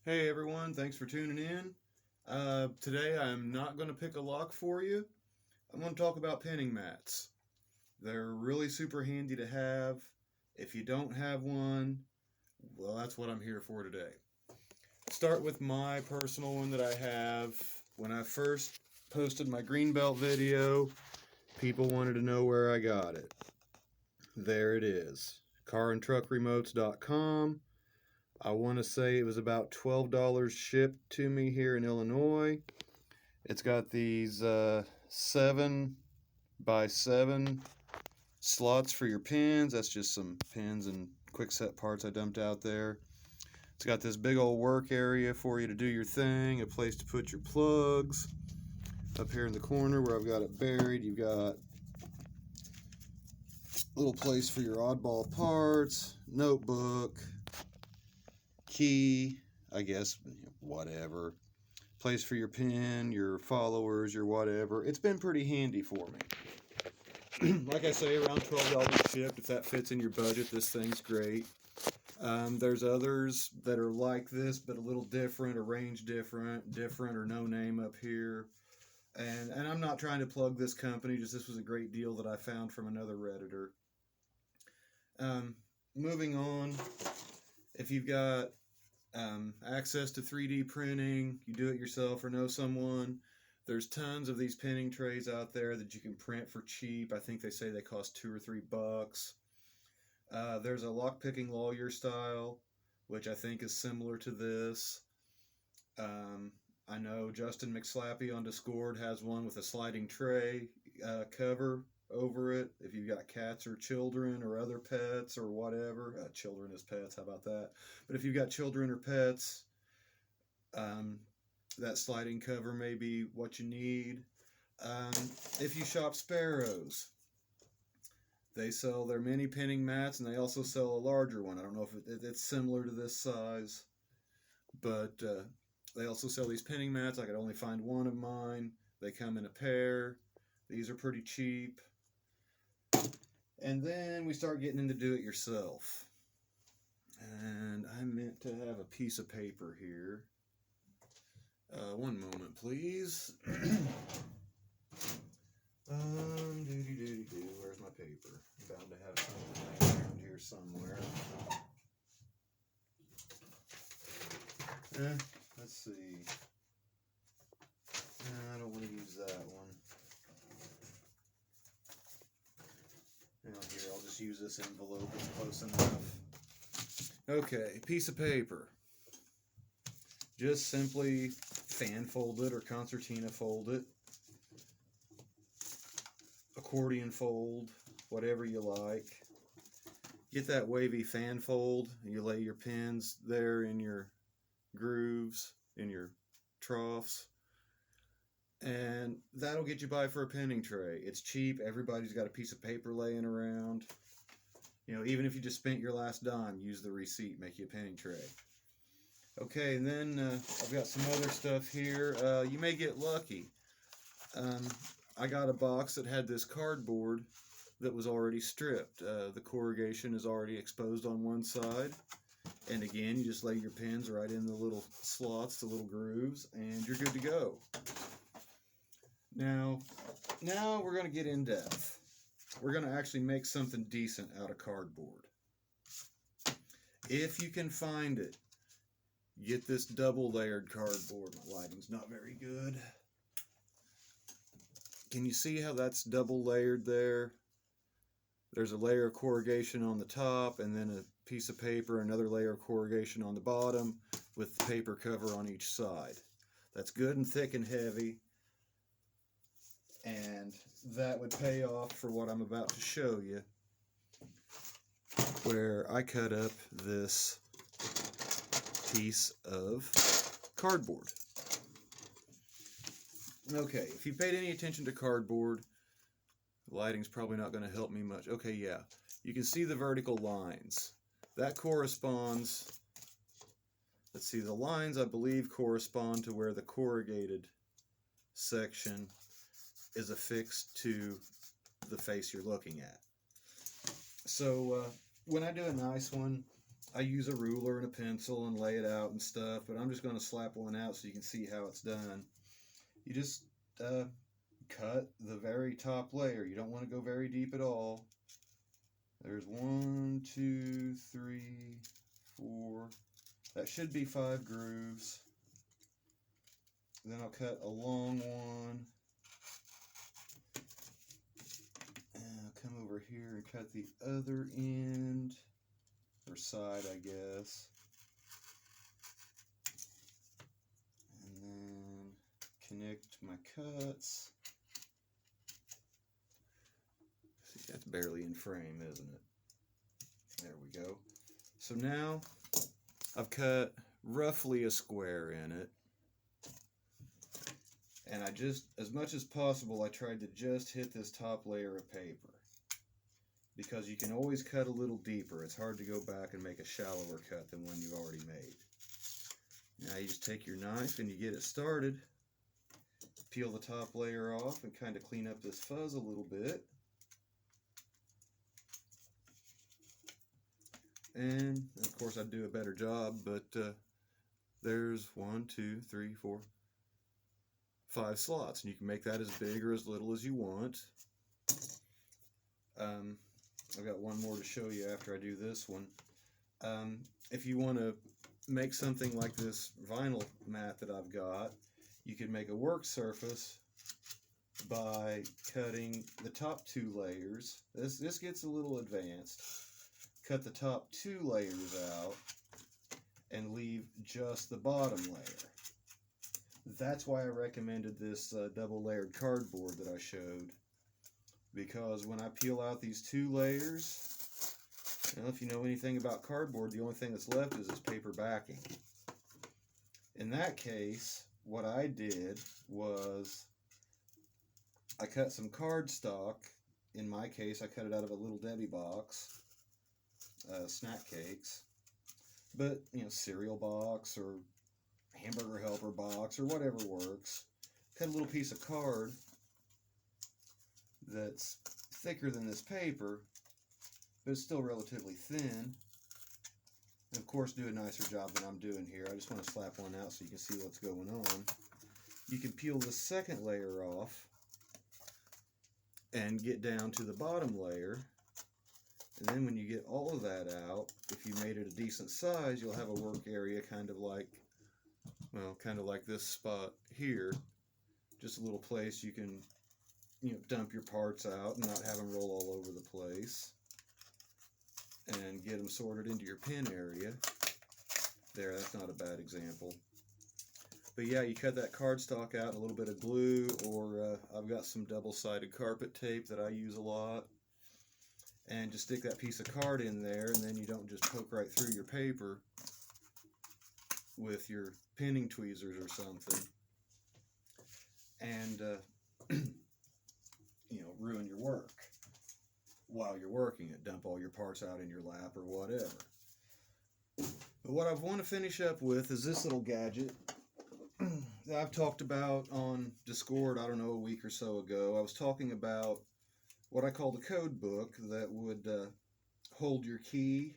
Hey everyone, thanks for tuning in. Today I'm not going to pick a lock for you. I'm going to talk about pinning mats. They're really super handy to have. If you don't have one, well, that's what I'm here for today. Start with my personal one that I have. When I first posted my Greenbelt video, people wanted to know where I got it. There it is. Carandtruckremotes.com. I want to say it was about $12 shipped to me here in Illinois. It's got these 7x7 slots for your pins. That's just some pins and quick set parts I dumped out there. It's got this big old work area for you to do your thing, a place to put your plugs. Up here in the corner where I've got it buried, you've got a little place for your oddball parts, notebook, key, I guess, whatever. Place for your pin, your followers, your whatever. It's been pretty handy for me. Like I say, around $12 shipped. If that fits in your budget, this thing's great. There's others that are like this, but a little different, arranged different or no name up here. And I'm not trying to plug this company, just this was a great deal that I found from another Redditor. Moving on, if you've got access to 3D printing, you do it yourself or know someone, there's tons of these pinning trays out there that you can print for cheap. I think they say they cost $2 or $3. There's a lockpicking lawyer style, which I think is similar to this. I know Justin McSlappy on Discord has one with a sliding tray cover over it. If you've got cats or children or other pets or whatever, children as pets, how about that? But if you've got children or pets, that sliding cover may be what you need. If you shop Sparrows, they sell their mini pinning mats, and they also sell a larger one. I don't know if it's similar to this size, but they also sell these pinning mats. I could only find one of mine. They come in a pair. These are pretty cheap. And then we start getting into do-it-yourself. And I meant to have a piece of paper here. One moment, please. Where's my paper? I'm bound to have something around here somewhere. Let's see. I don't want to use that one. Here, I'll just use this envelope. It's close enough. Okay, piece of paper. Just simply fan fold it or concertina fold it. Accordion fold, whatever you like. Get that wavy fan fold. You lay your pins there in your grooves, in your troughs. And that'll get you by for a pinning tray. It's cheap. Everybody's got a piece of paper laying around. You know, even if you just spent your last dime, use the receipt, make you a pinning tray. Okay, and then I've got some other stuff here. You may get lucky. I got a box that had this cardboard that was already stripped. The corrugation is already exposed on one side. And again, you just lay your pins right in the little slots, the little grooves, and you're good to go. Now we're going to get in depth. We're going to actually make something decent out of cardboard. If you can find it, get this double layered cardboard. My lighting's not very good. Can you see how that's double layered there? There's a layer of corrugation on the top and then a piece of paper, another layer of corrugation on the bottom with the paper cover on each side. That's good and thick and heavy. And that would pay off for what I'm about to show you, where I cut up this piece of cardboard. Okay, if you paid any attention to cardboard, the lighting's probably not going to help me much. Okay, yeah, you can see the vertical lines. That corresponds, let's see, the lines I believe correspond to where the corrugated section is affixed to the face you're looking at. So when I do a nice one, I use a ruler and a pencil and lay it out and stuff, but I'm just going to slap one out so you can see how it's done. You just cut the very top layer. You don't want to go very deep at all. There's 1, 2, 3, 4. That should be 5 grooves. Then I'll cut a long one. And I'll come over here and cut the other end, or side, I guess. And then connect my cuts. See, that's barely in frame, isn't it? There we go. So now I've cut roughly a square in it. And I just, as much as possible, I tried to just hit this top layer of paper. Because you can always cut a little deeper. It's hard to go back and make a shallower cut than one you've already made. Now you just take your knife and you get it started. Peel the top layer off and kind of clean up this fuzz a little bit. And of course I'd do a better job, but there's 1, 2, 3, 4, 5 slots, and you can make that as big or as little as you want. I've got one more to show you after I do this one. If you want to make something like this vinyl mat that I've got, you can make a work surface by cutting the top 2 layers. This gets a little advanced. Cut the top 2 layers out and leave just the bottom layer. That's why I recommended this double layered cardboard that I showed, because when I peel out these 2 layers, if you know anything about cardboard, the only thing that's left is its paper backing. In that case, what I did was I cut some cardstock. In my case, I cut it out of a Little Debbie box, snack cakes, but cereal box or hamburger helper box or whatever works. Cut a little piece of card that's thicker than this paper, but it's still relatively thin. And of course, do a nicer job than I'm doing here. I just want to slap one out so you can see what's going on. You can peel the second layer off and get down to the bottom layer. And then when you get all of that out, if you made it a decent size, you'll have a work area kind of like this spot here. Just a little place you can dump your parts out and not have them roll all over the place. And get them sorted into your pin area. There, that's not a bad example. But yeah, you cut that cardstock out, a little bit of glue, or I've got some double-sided carpet tape that I use a lot. And just stick that piece of card in there, and then you don't just poke right through your paper with your pinning tweezers or something. And, ruin your work while you're working it. Dump all your parts out in your lap or whatever. But what I want to finish up with is this little gadget that I've talked about on Discord, I don't know, a week or so ago. I was talking about what I call the code book that would hold your key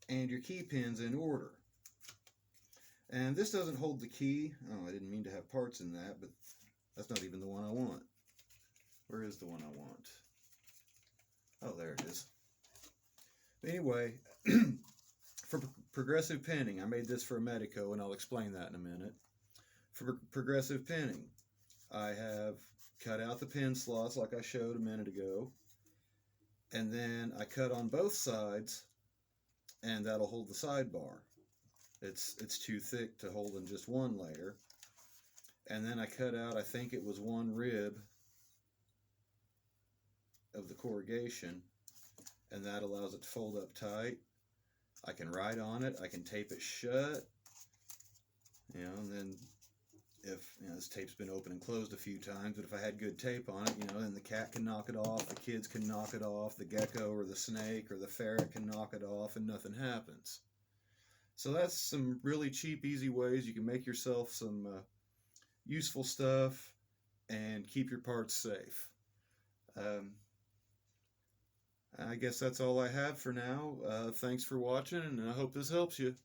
and your key pins in order. And this doesn't hold the key. Oh, I didn't mean to have parts in that, but that's not even the one I want. Where is the one I want? Oh, there it is. Anyway, for progressive pinning, I made this for a Medico, and I'll explain that in a minute. For progressive pinning, I have cut out the pin slots like I showed a minute ago, and then I cut on both sides, and that'll hold the sidebar. It's too thick to hold in just one layer. And then I cut out, I think it was 1 rib of the corrugation, and that allows it to fold up tight. I can write on it, I can tape it shut, and then if this tape's been open and closed a few times, but if I had good tape on it, then the cat can knock it off, the kids can knock it off, the gecko or the snake or the ferret can knock it off, and nothing happens. So that's some really cheap, easy ways you can make yourself some useful stuff and keep your parts safe. I guess that's all I have for now. Thanks for watching, and I hope this helps you.